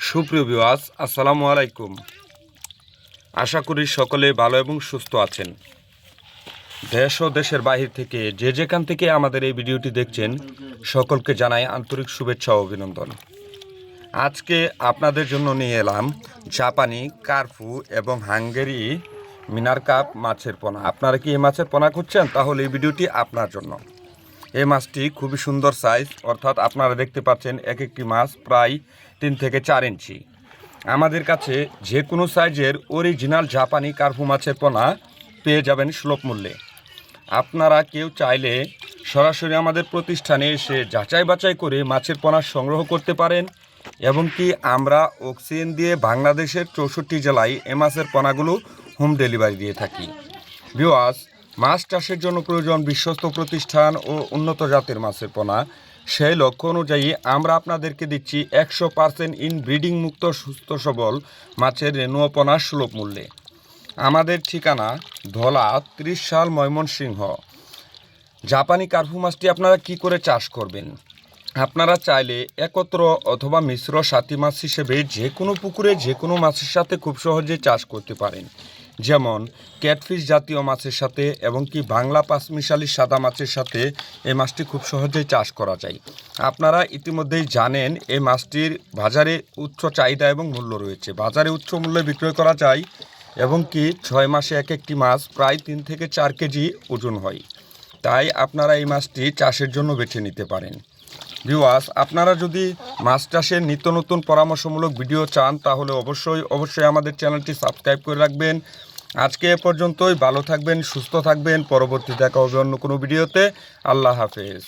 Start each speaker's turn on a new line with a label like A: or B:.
A: সুপ্রিয় ভিউয়ার্স, আসসালামু আলাইকুম। আশা করি সকলে ভালো এবং সুস্থ আছেন। দেশ ও দেশের বাহির থেকে যে যেখান থেকে আমাদের এই ভিডিওটি দেখছেন, সকলকে জানাই আন্তরিক শুভেচ্ছা ও অভিনন্দন। আজকে আপনাদের জন্য নিয়ে এলাম জাপানি কার্পু এবং হাঙ্গেরি মিনার কাপ মাছের পোনা। আপনারা কি এই মাছের পোনা খুঁজছেন? তাহলে এই ভিডিওটি আপনার জন্য। এই মাছটি খুবই সুন্দর সাইজ, অর্থাৎ আপনারা দেখতে পাচ্ছেন এক একটি মাছ প্রায় 3 থেকে 4 ইঞ্চি। আমাদের কাছে যে কোনো সাইজের অরিজিনাল জাপানি কার্পু মাছের পোনা পেয়ে যাবেন সুলভ মূল্যে। আপনারা কেউ চাইলে সরাসরি আমাদের প্রতিষ্ঠানে এসে যাচাই বাছাই করে মাছের পোনা সংগ্রহ করতে পারেন, এবং কি আমরা অক্সিজেন দিয়ে বাংলাদেশের 64 জেলায় এ মাছের পোনাগুলো হোম ডেলিভারি দিয়ে থাকি। ভিউয়ার্স, মাছ চাষের জন্য প্রয়োজন বিশ্বস্ত প্রতিষ্ঠান ও উন্নত জাতের মাছের পোনা। সেই লক্ষ্য অনুযায়ী আমরা আপনাদেরকে দিচ্ছি 100% ইনব্রিডিং মুক্ত সুস্থ সবল মাছের রেণুয়া পোনা সুলভ মূল্যে। আমাদের ঠিকানা ধলা 30 সাল, ময়মনসিংহ। জাপানি কার্পু মাছটি আপনারা কি করে চাষ করবেন? আপনারা চাইলে একত্র অথবা মিশ্র সাথী মাছ হিসেবে যে কোনো পুকুরে যে কোনো মাছের সাথে খুব সহজে চাষ করতে পারেন, যেমন ক্যাটফিশ জাতীয় মাছের সাথে এবং কি বাংলা পাঁচমিশালি সাদা মাছের সাথে এই মাছটি খুব সহজেই চাষ করা যায়। আপনারা ইতিমধ্যেই জানেন এই মাছটির বাজারে উচ্চ চাহিদা এবং মূল্য রয়েছে। বাজারে উচ্চ মূল্যে বিক্রয় করা যায়, এবং কি 6 মাসে এক একটি মাছ প্রায় 3 থেকে 4 কেজি ওজন হয়। তাই আপনারা এই মাছটি চাষের জন্য বেছে নিতে পারেন। ভিউয়ার্স, আপনারা যদি মাছ চাষের নিত্য নতুন পরামর্শমূলক ভিডিও চান, তাহলে অবশ্যই আমাদের চ্যানেলটি সাবস্ক্রাইব করে রাখবেন। আজকে এ পর্যন্তই। ভালো থাকবেন, সুস্থ থাকবেন। পরবর্তী দেখা হবে অন্য কোনো ভিডিওতে। আল্লাহ হাফেজ।